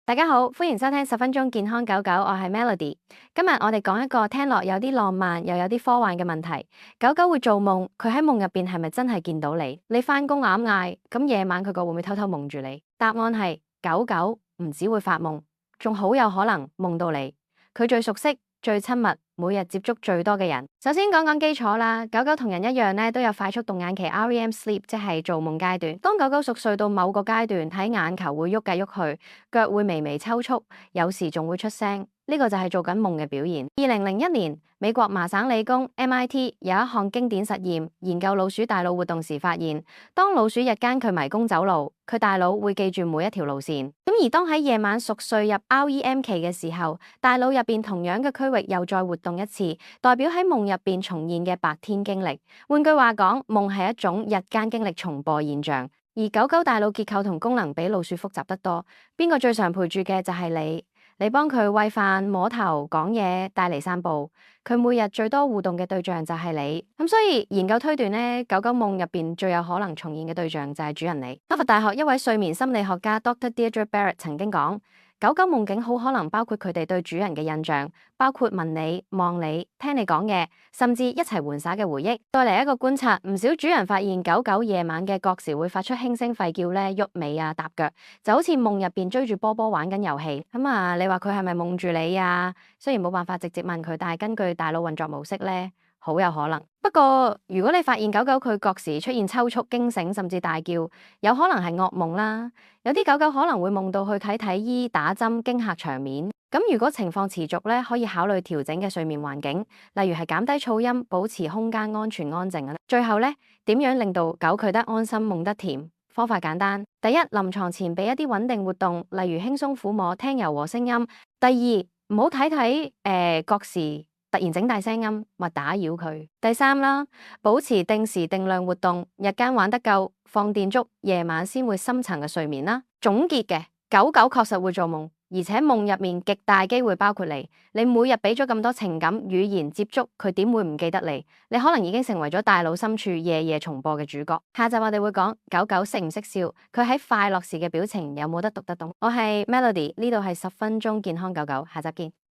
大家好，歡迎收聽10分鐘健康狗狗，我係 Melody。今日我哋講一個聽落有啲浪漫又有啲科幻嘅問題。狗狗會做夢，佢喺夢入邊係咪真係見到你？你返工啱嗌，咁夜晚佢個會唔會偷偷夢住你？答案係狗狗唔只會發夢，仲好有可能夢到你。佢最熟悉、最親密、每日接觸最多嘅人。首先講講基礎啦，狗狗同人一樣咧，都有快速動眼期 REM sleep，即係做夢階段。當狗狗熟睡到某個階段，睇眼球會喐計喐去，腳會微微抽搐，有時仲會出聲。呢個就係做緊夢嘅表現。2001年，美國麻省理工 MIT 有一項經典實驗，研究老鼠大腦活動時發現，當老鼠日間佢迷宮走路，佢大腦會記住每一條路線。咁而當喺夜晚熟睡入 REM 期嘅時候，大腦入邊同樣嘅區域又再活動一次，代表喺夢入邊重現嘅白天經歷。換句話講，夢係一種日間經歷重播現象。而狗狗大腦結構同功能比老鼠複雜得多，邊個最常陪住嘅就係你。你幫佢餵飯、摸頭、講嘢、帶嚟散步，佢每日最多互動嘅對象就係你。咁所以研究推斷咧，狗狗夢入邊最有可能重現嘅對象就係主人你。哈佛大學一位睡眠心理學家 Dr. Deirdre Barrett 曾經講，狗狗夢境好可能包括佢哋對主人嘅印象，包括聞你、望你、聽你講嘢，甚至一齊玩耍嘅回憶。再嚟一個觀察，唔少主人發現狗狗夜晚嘅角時會發出輕聲吠叫咧，喐尾啊、踏腳，就好似夢入邊追住波波玩緊遊戲。你話佢係咪夢住你啊？雖然冇辦法直接問佢，但係根據大腦運作模式咧，好有可能。不過如果你發現狗狗佢角時出現抽搐、驚醒甚至大叫，有可能係噩夢啦。有啲狗狗可能會夢到去睇睇醫、打針、驚嚇場面。咁如果情況持續咧，可以考慮調整嘅睡眠環境，例如係減低噪音，保持空間安全安靜。最後咧，點樣令到狗佢得安心夢得甜？方法簡單，第一，臨床前俾一啲穩定活動，例如輕鬆撫摸、聽柔和聲音。第二，唔好睇角時突然整大聲音，或打擾佢。第三啦，保持定時定量活動，日間玩得夠，放電足，夜晚先會深層嘅睡眠啦。總結嘅，狗狗確實會做夢，而且夢入面極大機會包括你。你每日俾咗咁多情感、語言接觸，佢點會唔記得你？你可能已經成為咗大腦深處夜夜重播嘅主角。下集我哋會講狗狗識唔識笑，佢喺快樂時嘅表情有冇得讀得懂。我係 Melody，呢度係10分鐘健康狗狗，下集見。